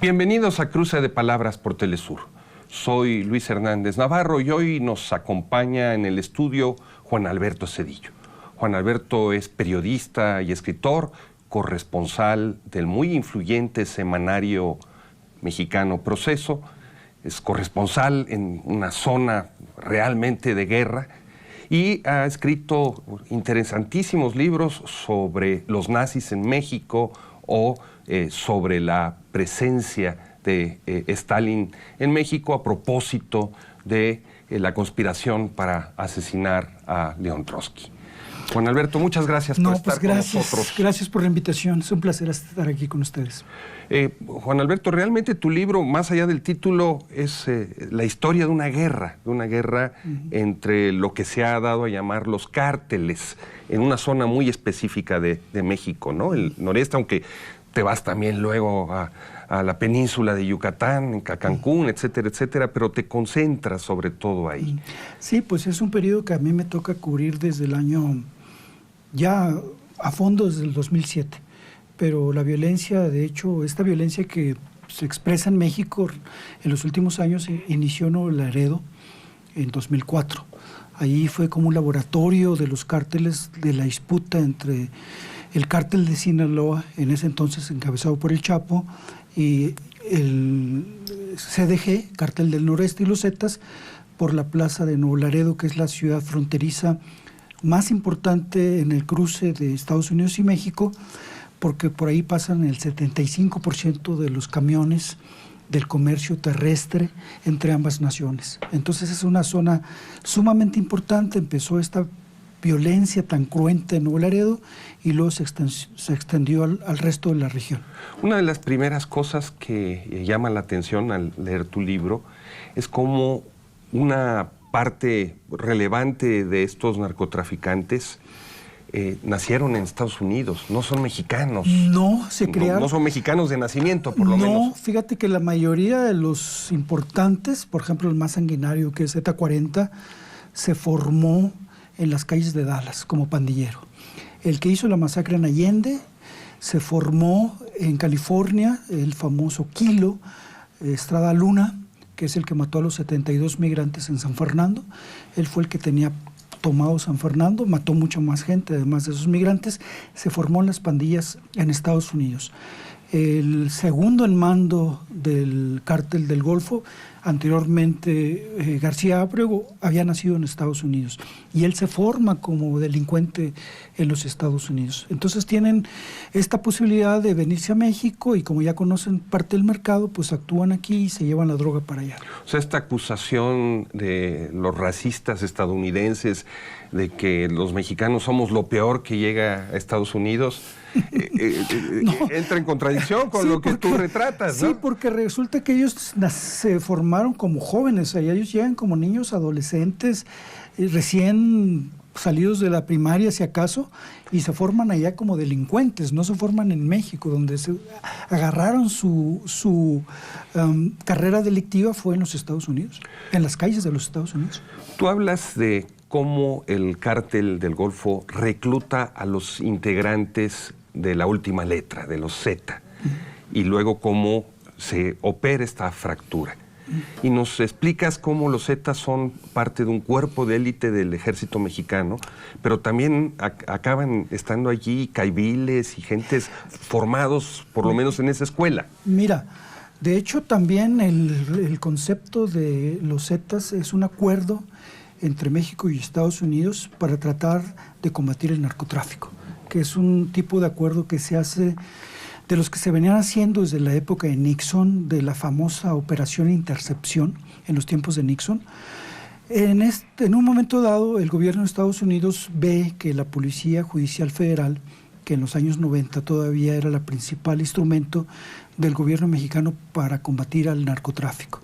Bienvenidos a Cruce de Palabras por Telesur. Soy Luis Hernández Navarro y hoy nos acompaña en el estudio Juan Alberto Cedillo. Juan Alberto es periodista y escritor, corresponsal del muy influyente semanario mexicano Proceso, es corresponsal en una zona realmente de guerra y ha escrito interesantísimos libros sobre los nazis en México o sobre la presencia de Stalin en México a propósito de la conspiración para asesinar a León Trotsky. Juan Alberto, muchas gracias por estar con nosotros. Gracias por la invitación, es un placer estar aquí con ustedes. Juan Alberto, realmente tu libro, más allá del título, es la historia de una guerra entre lo que se ha dado a llamar los cárteles, en una zona muy específica de México, ¿no? El noreste, aunque te vas también luego a la península de Yucatán, en Cancún, etcétera, etcétera, pero te concentras sobre todo ahí. Sí, pues es un periodo que a mí me toca cubrir desde el año, ya a fondo desde el 2007, pero la violencia, de hecho, esta violencia que se expresa en México en los últimos años inició en Nuevo Laredo en 2004. Allí fue como un laboratorio de los cárteles, de la disputa entre el cártel de Sinaloa, en ese entonces encabezado por el Chapo, y el CDG, Cártel del Noreste, y los Zetas, por la plaza de Nuevo Laredo, que es la ciudad fronteriza más importante en el cruce de Estados Unidos y México, porque por ahí pasan el 75% de los camiones del comercio terrestre entre ambas naciones. Entonces es una zona sumamente importante. Empezó esta violencia tan cruenta en Nuevo Laredo y luego se extendió al resto de la región. Una de las primeras cosas que llama la atención al leer tu libro es cómo una parte relevante de estos narcotraficantes nacieron en Estados Unidos, no son mexicanos. No, se crearon. No son mexicanos de nacimiento, por lo menos. No, fíjate que la mayoría de los importantes, por ejemplo el más sanguinario, que es Z40, se formó en las calles de Dallas como pandillero. El que hizo la masacre en Allende se formó en California, el famoso Kilo Estrada Luna, que es el que mató a los 72 migrantes en San Fernando. Él fue el que tenía tomado San Fernando, mató mucha más gente, además de esos migrantes. Se formó en las pandillas en Estados Unidos. El segundo en mando del cártel del Golfo, anteriormente García Ábrego, había nacido en Estados Unidos y él se forma como delincuente en los Estados Unidos. Entonces tienen esta posibilidad de venirse a México y como ya conocen parte del mercado, pues actúan aquí y se llevan la droga para allá. O sea, esta acusación de los racistas estadounidenses de que los mexicanos somos lo peor que llega a Estados Unidos, no, entra en contradicción con lo que tú retratas, ¿no? Sí, porque resulta que ellos se formaron como jóvenes, ellos llegan como niños, adolescentes, recién salidos de la primaria, si acaso, y se forman allá como delincuentes, no se forman en México, donde se agarraron su carrera delictiva fue en los Estados Unidos, en las calles de los Estados Unidos. Tú hablas de cómo el cártel del Golfo recluta a los integrantes de la última letra, de los Z, y luego cómo se opera esta fractura. Y nos explicas cómo los Zetas son parte de un cuerpo de élite del ejército mexicano, pero también acaban estando allí caiviles y gentes formados, por lo menos en esa escuela. Mira, de hecho también el concepto de los Zetas es un acuerdo entre México y Estados Unidos para tratar de combatir el narcotráfico, que es un tipo de acuerdo que se hace de los que se venían haciendo desde la época de Nixon, de la famosa Operación Intercepción en los tiempos de Nixon. En un momento dado, el gobierno de Estados Unidos ve que la Policía Judicial Federal, que en los años 90 todavía era la principal instrumento del gobierno mexicano para combatir al narcotráfico,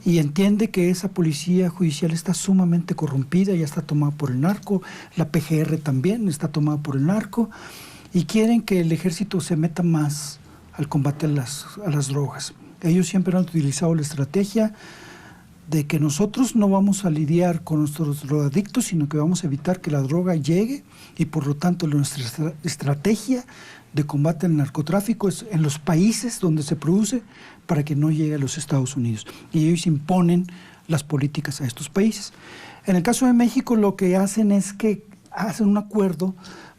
y entiende que esa policía judicial está sumamente corrompida, ya está tomada por el narco, la PGR también está tomada por el narco, y quieren que el ejército se meta más al combate a las drogas. Ellos siempre han utilizado la estrategia de que nosotros no vamos a lidiar con nuestros drogadictos, sino que vamos a evitar que la droga llegue, y por lo tanto nuestra estrategia de combate al narcotráfico es en los países donde se produce para que no llegue a los Estados Unidos. Y ellos imponen las políticas a estos países. En el caso de México, lo que hacen es que hacen un acuerdo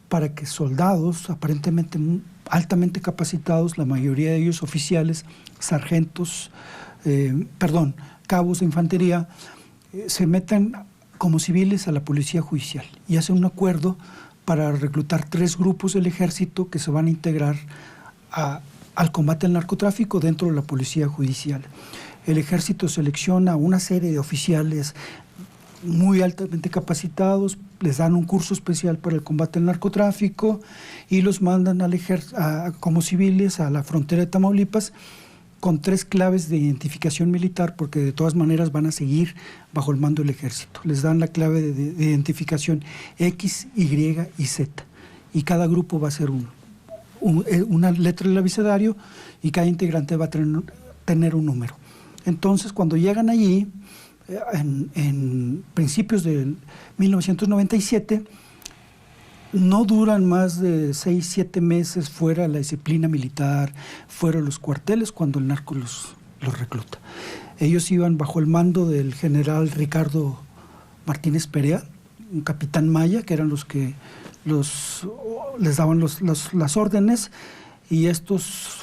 para que soldados aparentemente altamente capacitados, la mayoría de ellos oficiales, sargentos, cabos de infantería, se metan como civiles a la policía judicial y hacen un acuerdo para reclutar 3 grupos del ejército que se van a integrar al combate al narcotráfico dentro de la policía judicial. El ejército selecciona una serie de oficiales muy altamente capacitados, les dan un curso especial para el combate al narcotráfico y los mandan como civiles a la frontera de Tamaulipas con 3 claves de identificación militar, porque de todas maneras van a seguir bajo el mando del ejército. Les dan la clave de identificación X, Y y Z, y cada grupo va a ser una letra del abecedario y cada integrante va a tener un número. Entonces, cuando llegan allí, en principios de 1997, no duran más de 6-7 meses fuera de la disciplina militar, fuera de los cuarteles, cuando el narco los recluta. Ellos iban bajo el mando del general Ricardo Martínez Perea, un capitán maya, que eran los que les daban las órdenes, y estos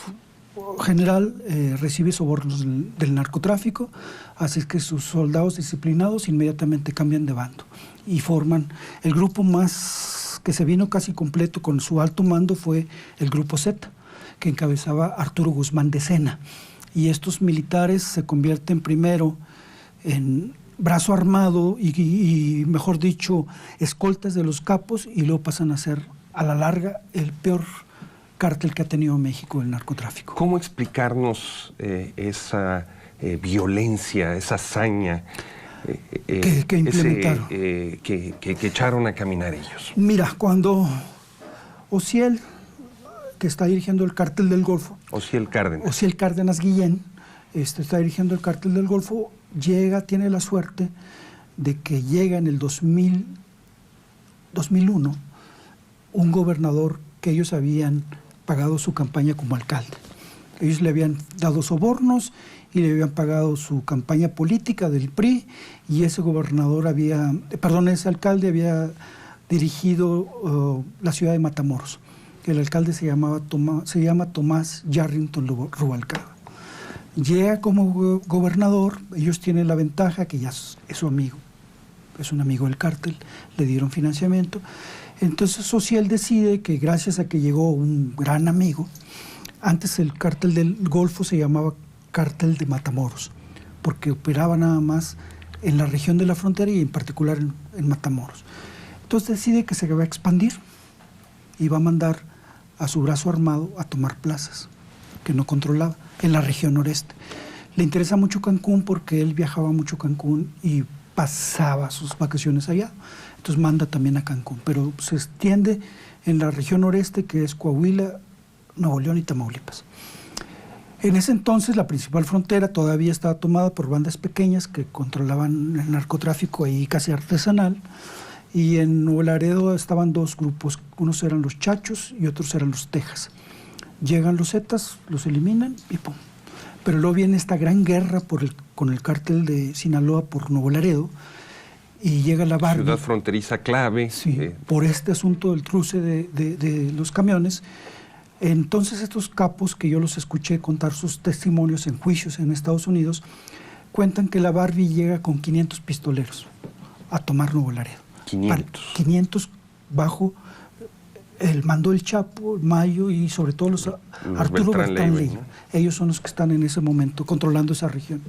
general recibe sobornos del narcotráfico, así que sus soldados disciplinados inmediatamente cambian de bando y forman el grupo más que se vino casi completo con su alto mando. Fue el grupo Z, que encabezaba Arturo Guzmán de Sena, y estos militares se convierten primero en brazo armado y mejor dicho, escoltas de los capos, y luego pasan a ser a la larga el peor cártel que ha tenido México, el narcotráfico. ¿Cómo explicarnos esa violencia, esa hazaña que implementaron? Que echaron a caminar ellos? Mira, cuando Osiel, que está dirigiendo el cártel del Golfo, Osiel Cárdenas Guillén, está dirigiendo el cártel del Golfo, tiene la suerte de que llega en el 2001 un gobernador que ellos habían pagado su campaña como alcalde. Ellos le habían dado sobornos y le habían pagado su campaña política del PRI, y ese ese alcalde había dirigido la ciudad de Matamoros. El alcalde se llama Tomás Yarrington Rubalcaba. Llega como gobernador, ellos tienen la ventaja que ya es su amigo, es un amigo del cártel, le dieron financiamiento. Entonces Osiel decide que, gracias a que llegó un gran amigo, antes el cártel del Golfo se llamaba Cártel de Matamoros, porque operaba nada más en la región de la frontera y en particular en Matamoros. Entonces decide que se va a expandir y va a mandar a su brazo armado a tomar plazas que no controlaba en la región noreste. Le interesa mucho Cancún porque él viajaba mucho a Cancún y pasaba sus vacaciones allá. Entonces manda también a Cancún, pero se extiende en la región noreste, que es Coahuila, Nuevo León y Tamaulipas. En ese entonces la principal frontera todavía estaba tomada por bandas pequeñas que controlaban el narcotráfico ahí casi artesanal, y en Nuevo Laredo estaban 2 grupos, unos eran los Chachos y otros eran los Tejas. Llegan los Zetas, los eliminan y ¡pum! Pero luego viene esta gran guerra con el cártel de Sinaloa por Nuevo Laredo, y llega la Barbie. Ciudad fronteriza clave. Sí, por este asunto del cruce de los camiones. Entonces estos capos, que yo los escuché contar sus testimonios en juicios en Estados Unidos, cuentan que la Barbie llega con 500 pistoleros a tomar Nuevo Laredo. 500 bajo el mando del Chapo, Mayo y sobre todo los Arturo Beltrán Leiva, ¿no? Ellos son los que están en ese momento controlando esa región.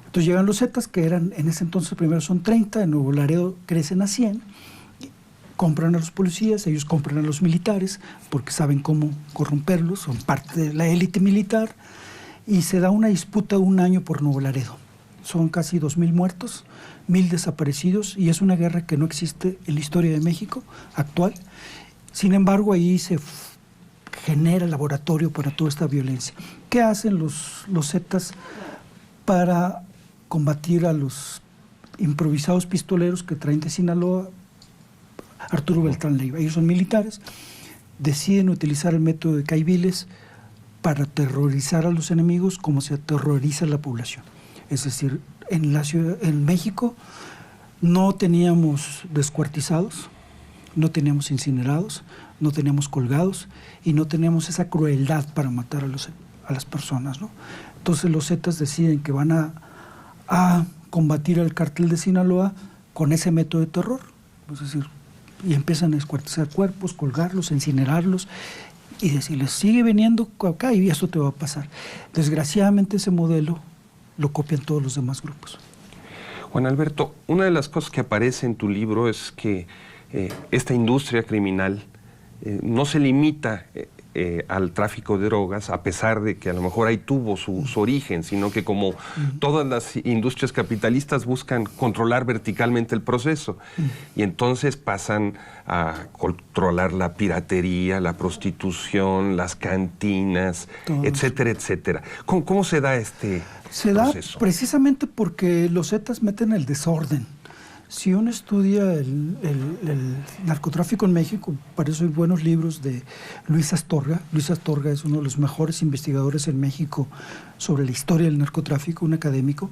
Entonces llegan los Zetas, que eran en ese entonces primero son 30, en Nuevo Laredo crecen a 100, compran a los policías, ellos compran a los militares porque saben cómo corromperlos, son parte de la élite militar, y se da una disputa de 1 año por Nuevo Laredo. Son casi 2,000 muertos, 1,000 desaparecidos, y es una guerra que no existe en la historia de México actual. Sin embargo, ahí se genera el laboratorio para toda esta violencia. ¿Qué hacen los Zetas para combatir a los improvisados pistoleros que traen de Sinaloa Arturo Beltrán Leiva. Ellos son militares, deciden utilizar el método de Caiviles para aterrorizar a los enemigos como se aterroriza a la población. Es decir, en la ciudad, en México no teníamos descuartizados, no teníamos incinerados, no teníamos colgados y no teníamos esa crueldad para matar a las personas, ¿no? Entonces los Zetas deciden que van a combatir al cártel de Sinaloa con ese método de terror, es decir, y empiezan a descuartizar cuerpos, colgarlos, incinerarlos y decirles, sigue viniendo acá y esto te va a pasar. Desgraciadamente ese modelo lo copian todos los demás grupos. Juan Alberto, una de las cosas que aparece en tu libro es que esta industria criminal no se limita al tráfico de drogas, a pesar de que a lo mejor ahí tuvo su origen, sino que como todas las industrias capitalistas buscan controlar verticalmente el proceso y entonces pasan a controlar la piratería, la prostitución, las cantinas, etcétera, etcétera. ¿Cómo se da este proceso? Se da precisamente porque los Zetas meten el desorden. Si uno estudia el narcotráfico en México, para eso hay buenos libros de Luis Astorga. Luis Astorga es uno de los mejores investigadores en México sobre la historia del narcotráfico, un académico.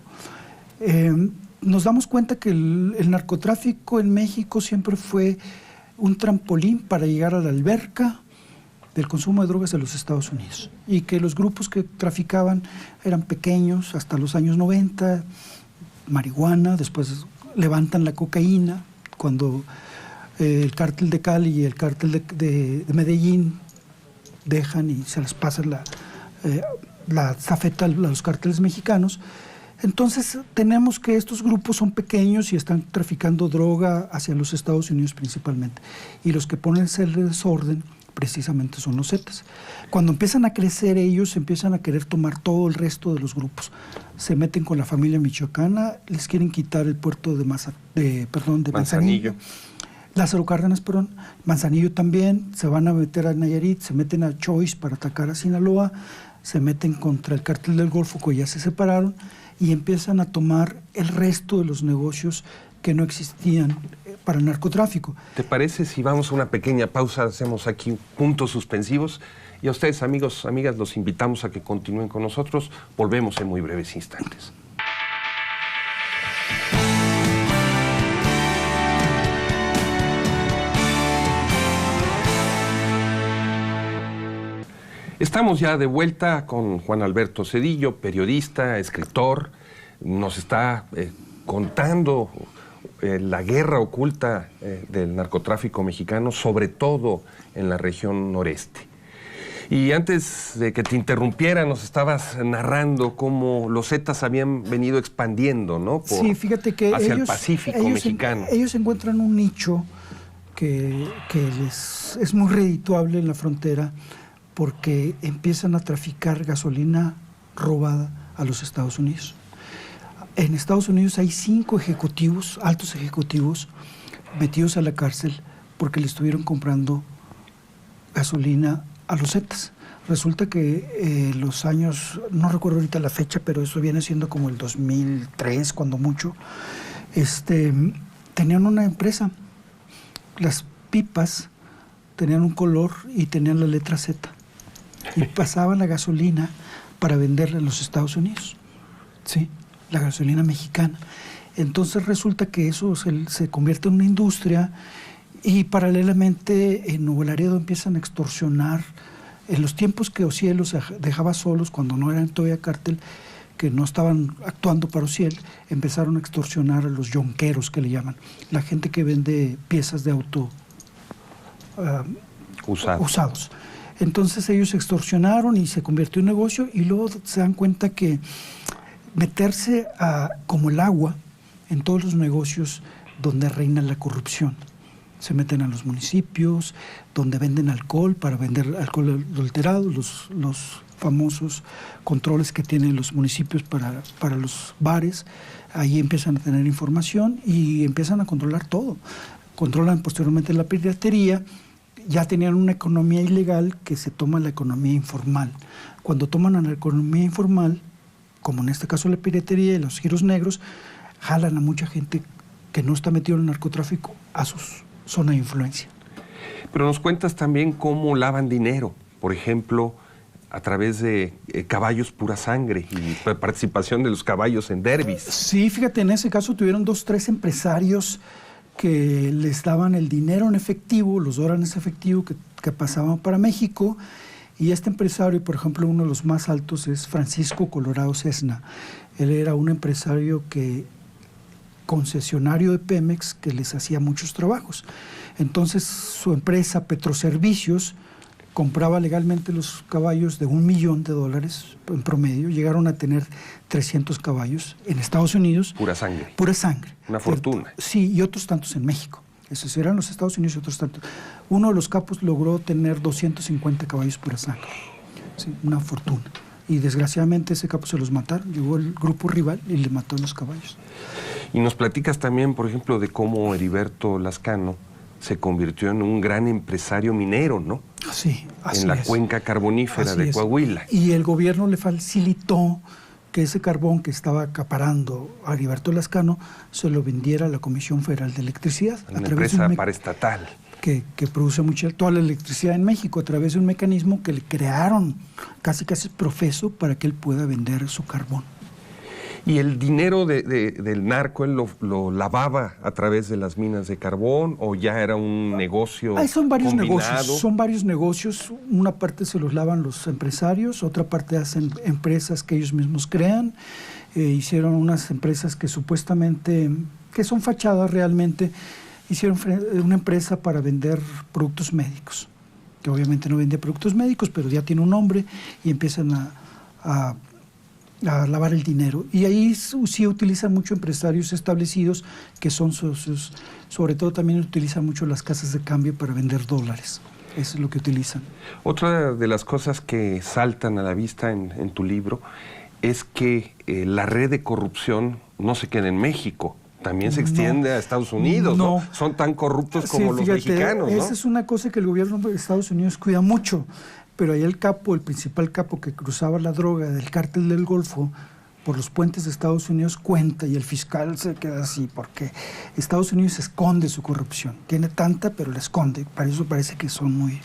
Nos damos cuenta que el narcotráfico en México siempre fue un trampolín para llegar a la alberca del consumo de drogas en los Estados Unidos. Y que los grupos que traficaban eran pequeños hasta los años 90, marihuana, después levantan la cocaína, cuando el cártel de Cali y el cártel de Medellín dejan y se les pasa la zafeta a los cárteles mexicanos. Entonces tenemos que estos grupos son pequeños y están traficando droga hacia los Estados Unidos principalmente. Y los que ponen ese desorden precisamente son los Zetas. Cuando empiezan a crecer ellos, empiezan a querer tomar todo el resto de los grupos. Se meten con la familia michoacana, les quieren quitar el puerto de Manzanillo. Lázaro Cárdenas, Manzanillo también, se van a meter a Nayarit, se meten a Choice para atacar a Sinaloa, se meten contra el cártel del Golfo, que ya se separaron, y empiezan a tomar el resto de los negocios que no existían para el narcotráfico. ¿Te parece si vamos a una pequeña pausa, hacemos aquí puntos suspensivos? Y a ustedes, amigos, amigas, los invitamos a que continúen con nosotros. Volvemos en muy breves instantes. Estamos ya de vuelta con Juan Alberto Zedillo, periodista, escritor. Nos está contando la guerra oculta del narcotráfico mexicano, sobre todo en la región noreste. Y antes de que te interrumpiera, nos estabas narrando cómo los Zetas habían venido expandiendo, ¿no? Sí, fíjate que hacia el Pacífico mexicano. Ellos encuentran un nicho que les es muy redituable en la frontera, porque empiezan a traficar gasolina robada a los Estados Unidos. En Estados Unidos hay 5 ejecutivos, altos ejecutivos, metidos a la cárcel porque le estuvieron comprando gasolina a los Zetas. Resulta que los años, no recuerdo ahorita la fecha, pero eso viene siendo como el 2003, cuando mucho, tenían una empresa. Las pipas tenían un color y tenían la letra Z. Y pasaban la gasolina para venderla en los Estados Unidos, ¿sí? La gasolina mexicana. Entonces resulta que eso se convierte en una industria y paralelamente en Nuevo Laredo empiezan a extorsionar. En los tiempos que Ociel los dejaba solos, cuando no eran todavía cártel, que no estaban actuando para Ociel, empezaron a extorsionar a los yonqueros, que le llaman, la gente que vende piezas de auto usados. Entonces ellos extorsionaron y se convirtió en negocio, y luego se dan cuenta que meterse como el agua en todos los negocios donde reina la corrupción. Se meten a los municipios, donde venden alcohol para vender alcohol adulterado, los famosos controles que tienen los municipios para los bares. Ahí empiezan a tener información y empiezan a controlar todo. Controlan posteriormente la piratería. Ya tenían una economía ilegal que se toma la economía informal. Cuando toman a la economía informal, como en este caso la piratería y los giros negros, jalan a mucha gente que no está metido en el narcotráfico a su zona de influencia. Pero nos cuentas también cómo lavan dinero, por ejemplo, a través de caballos pura sangre y participación de los caballos en derbis. Sí, fíjate, en ese caso tuvieron 2, 3 empresarios que les daban el dinero en efectivo, los dólares en efectivo que pasaban para México. Y este empresario, por ejemplo, uno de los más altos es Francisco Colorado Cesna. Él era un empresario concesionario de Pemex que les hacía muchos trabajos. Entonces su empresa Petroservicios compraba legalmente los caballos de $1 millón en promedio. Llegaron a tener 300 caballos en Estados Unidos. Pura sangre. Pura sangre. Una fortuna. Sí, y otros tantos en México. Esos eran los Estados Unidos y otros tantos. Uno de los capos logró tener 250 caballos pura sangre. Sí, una fortuna. Y desgraciadamente ese capo se los mataron. Llegó el grupo rival y le mató a los caballos. Y nos platicas también, por ejemplo, de cómo Heriberto Lascano se convirtió en un gran empresario minero, ¿no? Sí, así en la es. cuenca carbonífera Así de es. Coahuila. Y el gobierno le facilitó que ese carbón que estaba acaparando a Heriberto Lascano se lo vendiera a la Comisión Federal de Electricidad. Una empresa paraestatal. Que produce toda la electricidad en México a través de un mecanismo que le crearon casi profeso para que él pueda vender su carbón. ¿Y el dinero del narco él lo lavaba a través de las minas de carbón o ya era un negocio Son varios combinado? negocios, son varios negocios. Una parte se los lavan los empresarios, otra parte hacen empresas que ellos mismos crean. Hicieron unas empresas que supuestamente, que son fachadas realmente, hicieron una empresa para vender productos médicos, que obviamente no vende productos médicos, pero ya tiene un nombre y empiezan a lavar el dinero. Y ahí sí utilizan mucho empresarios establecidos que son socios. Sobre todo también utilizan mucho las casas de cambio para vender dólares. Eso es lo que utilizan. Otra de las cosas que saltan a la vista en tu libro es que la red de corrupción no se queda en México. También se extiende a Estados Unidos, ¿no? Son tan corruptos como los mexicanos, ¿no? Esa es una cosa que el gobierno de Estados Unidos cuida mucho. Pero ahí el principal capo que cruzaba la droga del cártel del Golfo por los puentes de Estados Unidos cuenta, y el fiscal se queda así, porque Estados Unidos esconde su corrupción. Tiene tanta, pero la esconde. Para eso parece que son muy,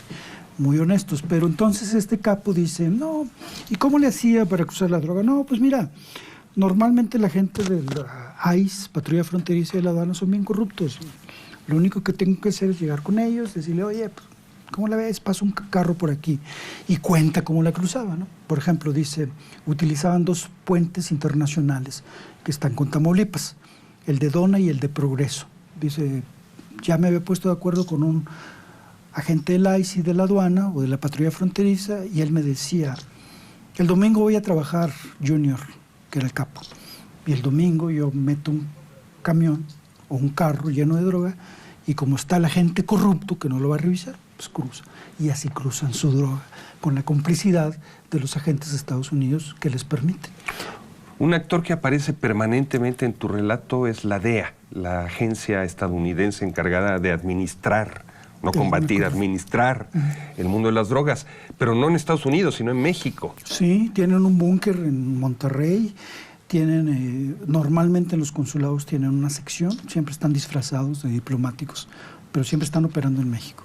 muy honestos. Pero entonces este capo dice, no, ¿y cómo le hacía para cruzar la droga? No, pues mira, normalmente la gente de la ICE, Patrulla Fronteriza y la aduana, son bien corruptos. Lo único que tengo que hacer es llegar con ellos, decirle, oye, pues, ¿cómo la ves? Pasa un carro por aquí. Y cuenta cómo la cruzaba, ¿no? Por ejemplo, dice, utilizaban 2 puentes internacionales que están con Tamaulipas, el de Dona y el de Progreso. Dice, ya me había puesto de acuerdo con un agente del ICE y de la aduana o de la patrulla fronteriza, y él me decía, el domingo voy a trabajar, Junior, que era el capo, y el domingo yo meto un camión o un carro lleno de droga, y como está la gente corrupto que no lo va a revisar, pues cruza. Y así cruzan su droga, con la complicidad de los agentes de Estados Unidos que les permiten. Un actor que aparece permanentemente en tu relato es la DEA, la agencia estadounidense encargada de administrar, no combatir, administrar el mundo de las drogas, pero no en Estados Unidos, sino en México. Sí, tienen un búnker en Monterrey. Normalmente en los consulados tienen una sección, siempre están disfrazados de diplomáticos, pero siempre están operando en México.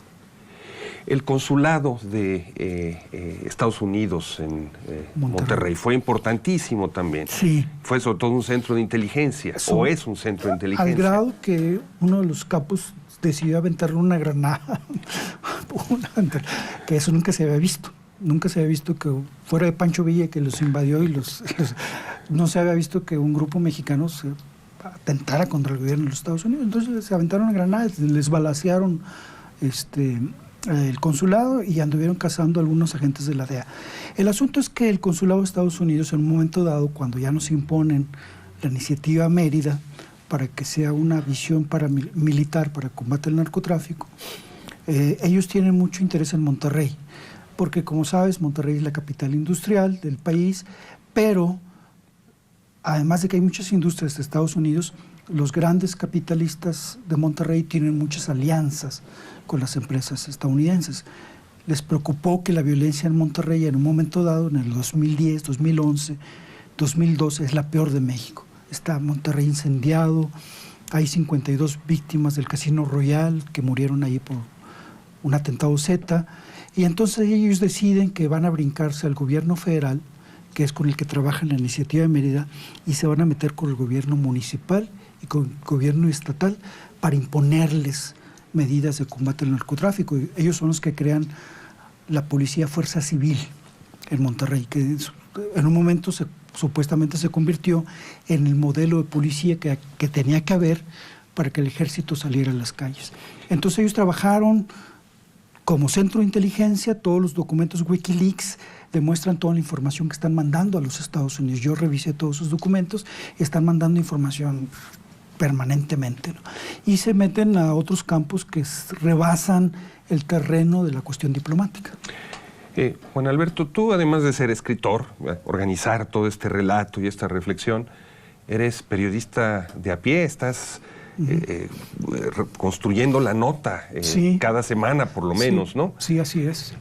El consulado de Estados Unidos en Monterrey fue importantísimo también. Sí. Fue sobre todo un centro de inteligencia, o es un centro de inteligencia. Al grado que uno de los capos decidió aventarle una granada, que eso nunca se había visto. Nunca se había visto que, fuera de Pancho Villa, que los invadió y no se había visto que un grupo mexicano se atentara contra el gobierno de los Estados Unidos. Entonces se aventaron granadas, les balacearon el consulado y anduvieron cazando a algunos agentes de la DEA. El asunto es que el consulado de Estados Unidos, en un momento dado, cuando ya nos imponen la iniciativa Mérida para que sea una visión militar para combate al narcotráfico, ellos tienen mucho interés en Monterrey, porque como sabes, Monterrey es la capital industrial del país, pero además de que hay muchas industrias de Estados Unidos, los grandes capitalistas de Monterrey tienen muchas alianzas con las empresas estadounidenses. Les preocupó que la violencia en Monterrey en un momento dado, en el 2010, 2011, 2012 es la peor de México. Está Monterrey incendiado, hay 52 víctimas del Casino Royal que murieron ahí por un atentado Z, y entonces ellos deciden que van a brincarse al gobierno federal, que es con el que trabaja en la iniciativa de Mérida, y se van a meter con el gobierno municipal y con el gobierno estatal para imponerles medidas de combate al narcotráfico. Ellos son los que crean la Policía Fuerza Civil en Monterrey, que en un momento supuestamente se convirtió en el modelo de policía que tenía que haber para que el ejército saliera a las calles. Entonces ellos trabajaron como centro de inteligencia, todos los documentos Wikileaks demuestran toda la información que están mandando a los Estados Unidos. Yo revisé todos esos documentos y están mandando información permanentemente, ¿no? Y se meten a otros campos que rebasan el terreno de la cuestión diplomática. Juan Alberto, tú además de ser escritor, organizar todo este relato y esta reflexión, eres periodista de a pie, estás construyendo la nota sí, cada semana por lo menos, sí, ¿no? Sí, así es.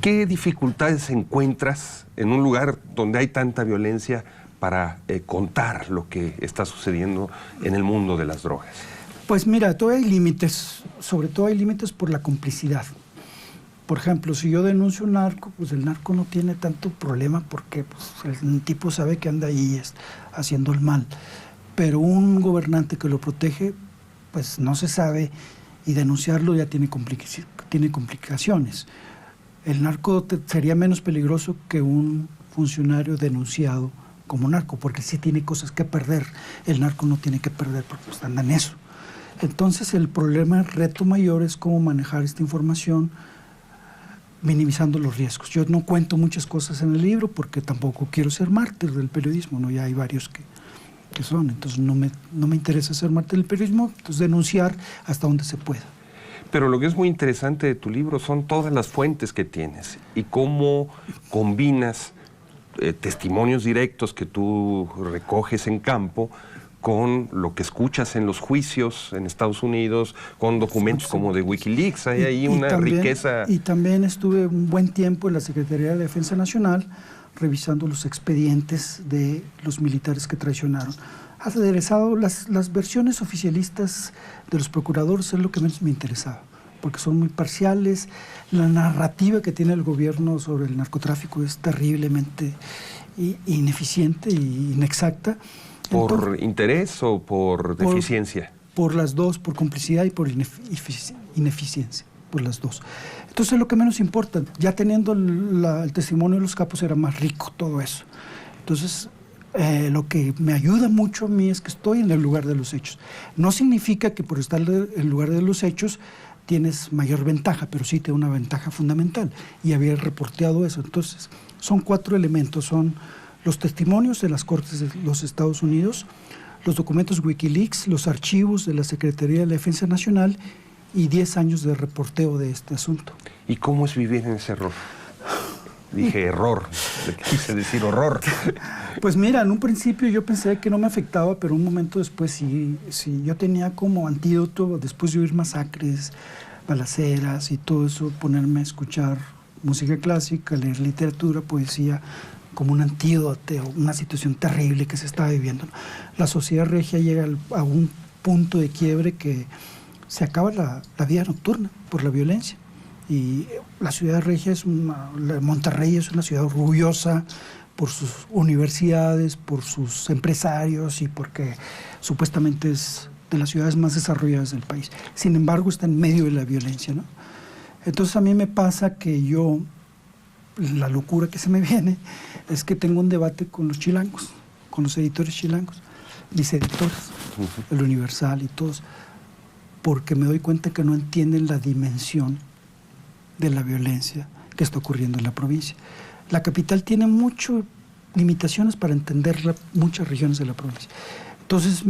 ¿Qué dificultades encuentras en un lugar donde hay tanta violencia para contar lo que está sucediendo en el mundo de las drogas? Pues mira, todavía hay límites, sobre todo hay límites por la complicidad. Por ejemplo, si yo denuncio un narco, pues el narco no tiene tanto problema porque pues, el tipo sabe que anda ahí haciendo el mal. Pero un gobernante que lo protege, pues no se sabe, y denunciarlo ya tiene complicaciones. El narco sería menos peligroso que un funcionario denunciado como narco, porque sí tiene cosas que perder. El narco no tiene que perder porque pues, anda en eso. Entonces el problema, el reto mayor es cómo manejar esta información minimizando los riesgos. Yo no cuento muchas cosas en el libro porque tampoco quiero ser mártir del periodismo, ¿no? Ya hay varios que son, entonces no me interesa ser mártir del periodismo, entonces denunciar hasta donde se pueda. Pero lo que es muy interesante de tu libro son todas las fuentes que tienes y cómo combinas testimonios directos que tú recoges en campo con lo que escuchas en los juicios en Estados Unidos, con documentos como de Wikileaks. Hay ahí una riqueza. Y también estuve un buen tiempo en la Secretaría de Defensa Nacional revisando los expedientes de los militares que traicionaron. Has aderezado las versiones oficialistas de los procuradores, es lo que menos me interesaba, porque son muy parciales. La narrativa que tiene el gobierno sobre el narcotráfico es terriblemente ineficiente e inexacta. ¿Por interés o por deficiencia? Por las dos, por complicidad y por ineficiencia, por las dos. Entonces lo que menos importa, ya teniendo el testimonio de los capos era más rico todo eso. Entonces lo que me ayuda mucho a mí es que estoy en el lugar de los hechos. No significa que por estar en el lugar de los hechos tienes mayor ventaja, pero sí tiene una ventaja fundamental y había reporteado eso. Entonces son 4 elementos, son los testimonios de las Cortes de los Estados Unidos, los documentos Wikileaks, los archivos de la Secretaría de la Defensa Nacional y 10 años de reporteo de este asunto. ¿Y cómo es vivir en ese error? Dije error, quise decir horror. Pues mira, en un principio yo pensé que no me afectaba, pero un momento después sí yo tenía como antídoto, después de oír masacres, balaceras y todo eso, ponerme a escuchar música clásica, leer literatura, poesía, como un antídoto, una situación terrible que se estaba viviendo. La sociedad regia llega a un punto de quiebre que se acaba la vida nocturna por la violencia. Y la ciudad regia Monterrey es una ciudad orgullosa por sus universidades, por sus empresarios y porque supuestamente es de las ciudades más desarrolladas del país. Sin embargo, está en medio de la violencia, ¿no? Entonces a mí me pasa que la locura que se me viene es que tengo un debate con los chilangos, con los editores chilangos, mis editores, el Universal y todos, porque me doy cuenta que no entienden la dimensión de la violencia que está ocurriendo en la provincia. La capital tiene muchas limitaciones para entender muchas regiones de la provincia. Entonces,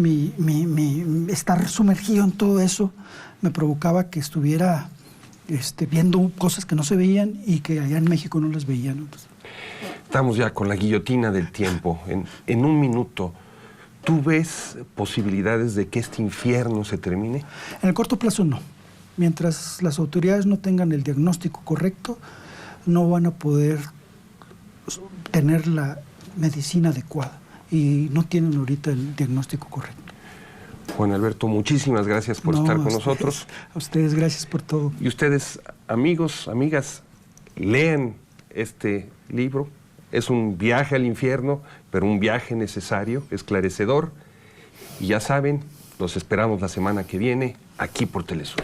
estar sumergido en todo eso me provocaba que estuviera viendo cosas que no se veían y que allá en México no las veían. Entonces, estamos ya con la guillotina del tiempo. En un minuto, ¿tú ves posibilidades de que este infierno se termine? En el corto plazo no. Mientras las autoridades no tengan el diagnóstico correcto, no van a poder tener medicina adecuada y no tienen ahorita el diagnóstico correcto. Juan Alberto, muchísimas gracias por estar con nosotros. A ustedes, gracias por todo. Y ustedes, amigos, amigas, lean este libro. Es un viaje al infierno, pero un viaje necesario, esclarecedor. Y ya saben, los esperamos la semana que viene aquí por Telesur.